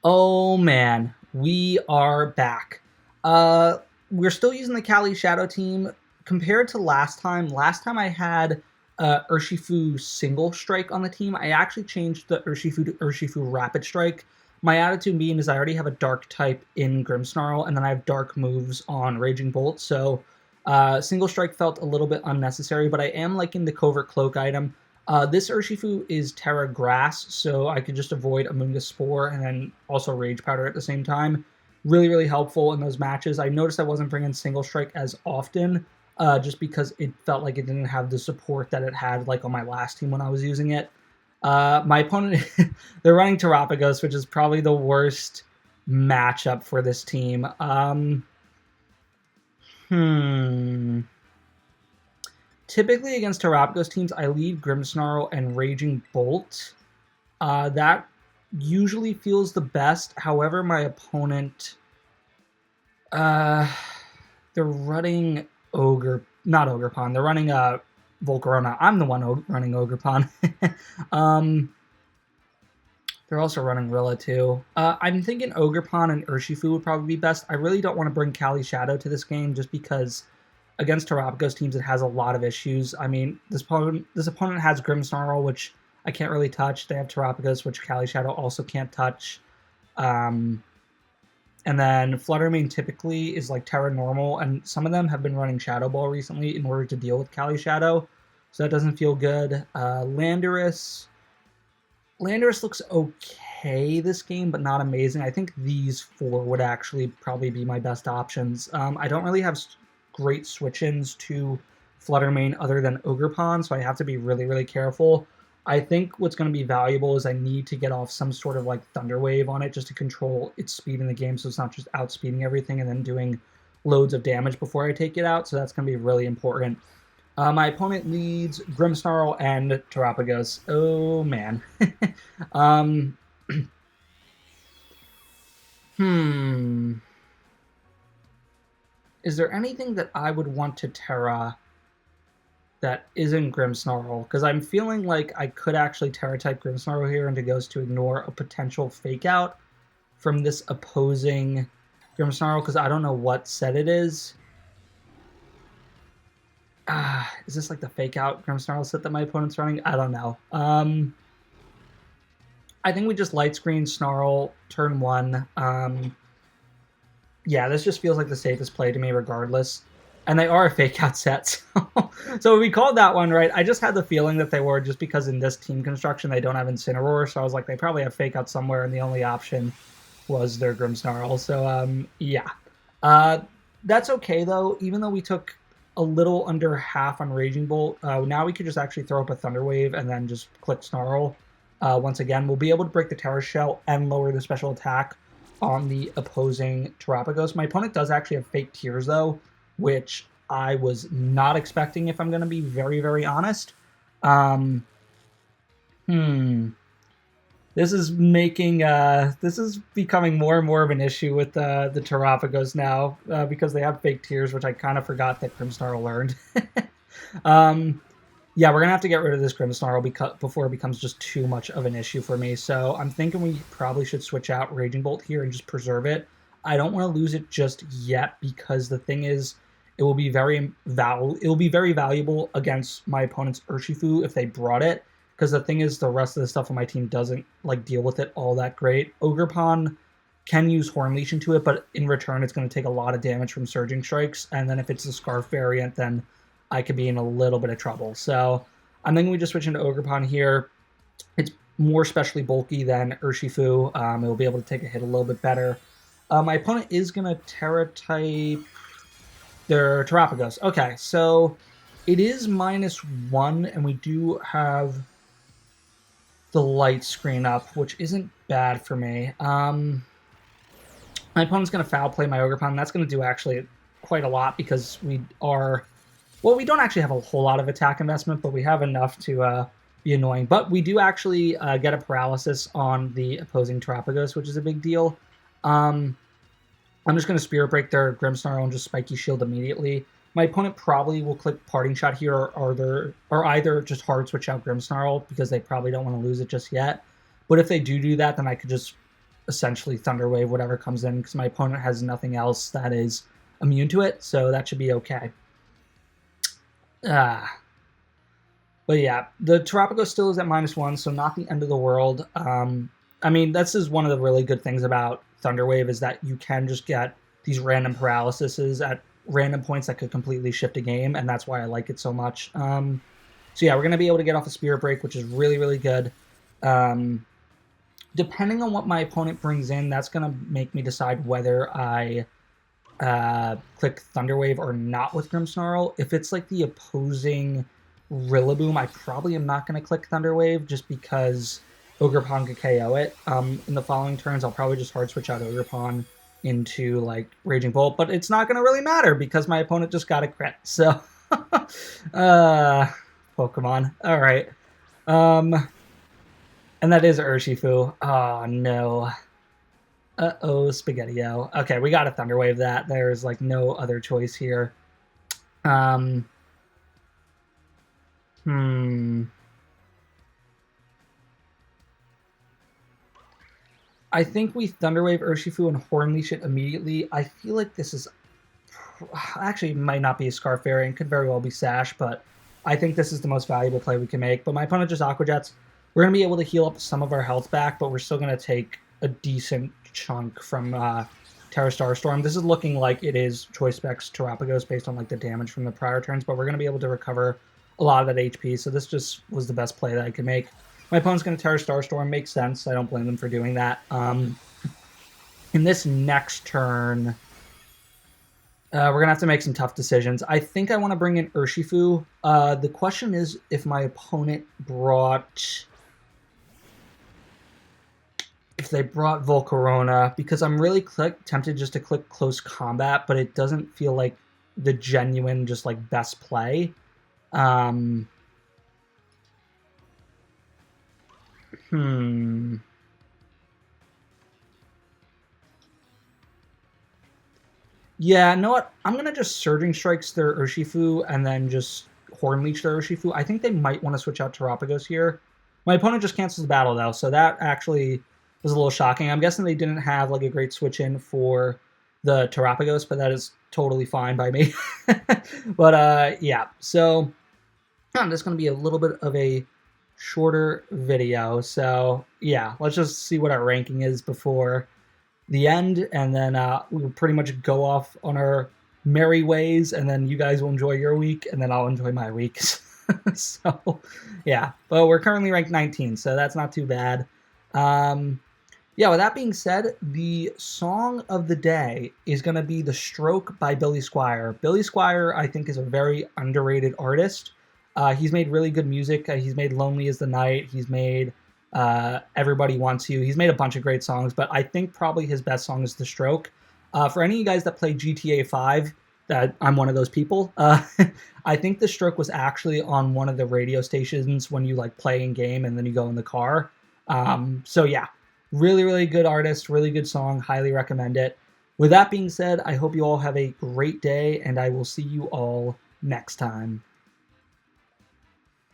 Oh man, we are back. We're still using the Calyrex-Shadow team. Compared to last time I had Urshifu single strike on the team. I actually changed the Urshifu to Urshifu rapid strike. My attitude being is I already have a dark type in Grimmsnarl, and then I have dark moves on Raging Bolt, so single strike felt a little bit unnecessary, but I am liking the Covert Cloak item. This Urshifu is Terra Grass, so I could just avoid Amoonguss Spore and then also Rage Powder at the same time. Really, really helpful in those matches. I noticed I wasn't bringing Single Strike as often, just because it felt like it didn't have the support that it had like on my last team when I was using it. My opponent, they're running Terapagos, which is probably the worst matchup for this team. Typically against Terapagos teams, I lead Grimmsnarl and Raging Bolt. That usually feels the best. However, my opponent, they're running not Ogerpon. They're running Volcarona. I'm the one running Ogerpon. They're also running Rilla too. I'm thinking Ogerpon and Urshifu would probably be best. I really don't want to bring Calyrex-Shadow to this game just because against Terapagos teams, it has a lot of issues. I mean, this opponent has Grimmsnarl, which I can't really touch. They have Terapagos, which Calyrex-Shadow also can't touch. And then Fluttermane typically is like Terra Normal, and some of them have been running Shadow Ball recently in order to deal with Calyrex-Shadow, so that doesn't feel good. Landorus looks okay this game, but not amazing. I think these four would actually probably be my best options. I don't really have great switch-ins to Fluttermane other than Ogerpon, so I have to be really, really careful. I think what's going to be valuable is I need to get off some sort of like Thunder Wave on it just to control its speed in the game, so it's not just outspeeding everything and then doing loads of damage before I take it out, so that's going to be really important. My opponent leads Grimmsnarl and Terapagos. Oh, man. Is there anything that I would want to Terra that isn't Grimmsnarl? Because I'm feeling like I could actually Terra-type Grimmsnarl here, and it goes to ignore a potential Fake-Out from this opposing Grimmsnarl, because I don't know what set it is. Is this like the Fake-Out Grimmsnarl set that my opponent's running? I don't know. I think we just Light Screen Snarl turn 1. Yeah, this just feels like the safest play to me regardless. And they are a Fake-Out set, so we called that one right. I just had the feeling that they were, just because in this team construction they don't have Incineroar, so I was like, they probably have Fake-Out somewhere, and the only option was their Grimmsnarl. So, yeah. That's okay, though. Even though we took a little under half on Raging Bolt, now we could just actually throw up a Thunder Wave and then just click Snarl. Once again, we'll be able to break the Terra Shell and lower the special attack on the opposing Terapagos. My opponent does actually have Fake Tears, though, which I was not expecting, if I'm going to be very, very honest. This is making, this is becoming more and more of an issue with the Terapagos now, because they have Fake Tears, which I kind of forgot that Grimmsnarl learned. Yeah, we're going to have to get rid of this Grimmsnarl before it becomes just too much of an issue for me. So I'm thinking we probably should switch out Raging Bolt here and just preserve it. I don't want to lose it just yet, because the thing is, it will be very valuable against my opponent's Urshifu if they brought it. Because the thing is, the rest of the stuff on my team doesn't like deal with it all that great. Ogerpon can use Horn Leash into it, but in return, it's going to take a lot of damage from Surging Strikes. And then if it's the Scarf variant, then I could be in a little bit of trouble. So I'm thinking we just switch into Ogerpon here. It's more specially bulky than Urshifu. It will be able to take a hit a little bit better. My opponent is going to Terra-type their Terapagos. Okay, so it is -1, and we do have the light screen up, which isn't bad for me. My opponent's going to foul play my Ogerpon, and that's going to do actually quite a lot, because we are... Well, we don't actually have a whole lot of attack investment, but we have enough to be annoying. But we do actually get a paralysis on the opposing Terapagos, which is a big deal. I'm just going to Spirit Break their Grimmsnarl and just Spiky Shield immediately. My opponent probably will click Parting Shot here, or either just hard switch out Grimmsnarl, because they probably don't want to lose it just yet. But if they do that, then I could just essentially Thunderwave, whatever comes in, because my opponent has nothing else that is immune to it, so that should be okay. But yeah, the Terapagos still is at -1, so not the end of the world. I mean, this is one of the really good things about Thunderwave, is that you can just get these random paralyses at random points that could completely shift a game, and that's why I like it so much. So yeah, we're going to be able to get off a Spirit Break, which is really, really good. Depending on what my opponent brings in, that's going to make me decide whether I click Thunderwave or not with Grimmsnarl. If it's like the opposing Rillaboom, I probably am not going to click Thunderwave just because Ogerpon could KO it. In the following turns, I'll probably just hard switch out Ogerpon into like Raging Bolt, but it's not going to really matter because my opponent just got a crit. So, Pokemon. All right. And that is Urshifu. Oh, no. Uh-oh, Spaghetti-O. Okay, we got to Thunderwave that. There's, like, no other choice here. I think we Thunderwave Urshifu and Hornleash it immediately. I feel like this is... Actually, it might not be a Scarf variant. Could very well be Sash, but I think this is the most valuable play we can make. But my opponent just Aqua Jets. We're going to be able to heal up some of our health back, but we're still going to take a decent chunk from Terra Starstorm. This is looking like it is Choice Specs Terapagos based on like the damage from the prior turns, but we're going to be able to recover a lot of that HP, so this just was the best play that I could make. My opponent's going to Terra Starstorm. Makes sense. I don't blame them for doing that. In this next turn, we're going to have to make some tough decisions. I think I want to bring in Urshifu. The question is if my opponent brought... If they brought Volcarona, because I'm really tempted just to click Close Combat, but it doesn't feel like the genuine, just like best play. Yeah, know what? I'm going to just Surging Strikes their Urshifu and then just Hornleech their Urshifu. I think they might want to switch out Terapagos here. My opponent just cancels the battle, though, so that actually was a little shocking. I'm guessing they didn't have like a great switch-in for the Terapagos, but that is totally fine by me. But, yeah, so this is going to be a little bit of a shorter video. So, yeah, let's just see what our ranking is before the end, and then we'll pretty much go off on our merry ways, and then you guys will enjoy your week, and then I'll enjoy my weeks. So, yeah, but we're currently ranked 19, so that's not too bad. Yeah, with that being said, the song of the day is going to be The Stroke by Billy Squier. Billy Squier, I think, is a very underrated artist. He's made really good music. He's made Lonely as the Night. He's made Everybody Wants You. He's made a bunch of great songs, but I think probably his best song is The Stroke. For any of you guys that play GTA 5, that I'm one of those people, I think The Stroke was actually on one of the radio stations when you like play in game and then you go in the car. So yeah, really, really good artist, really good song. Highly recommend it. With that being said, I hope you all have a great day, and I will see you all next time.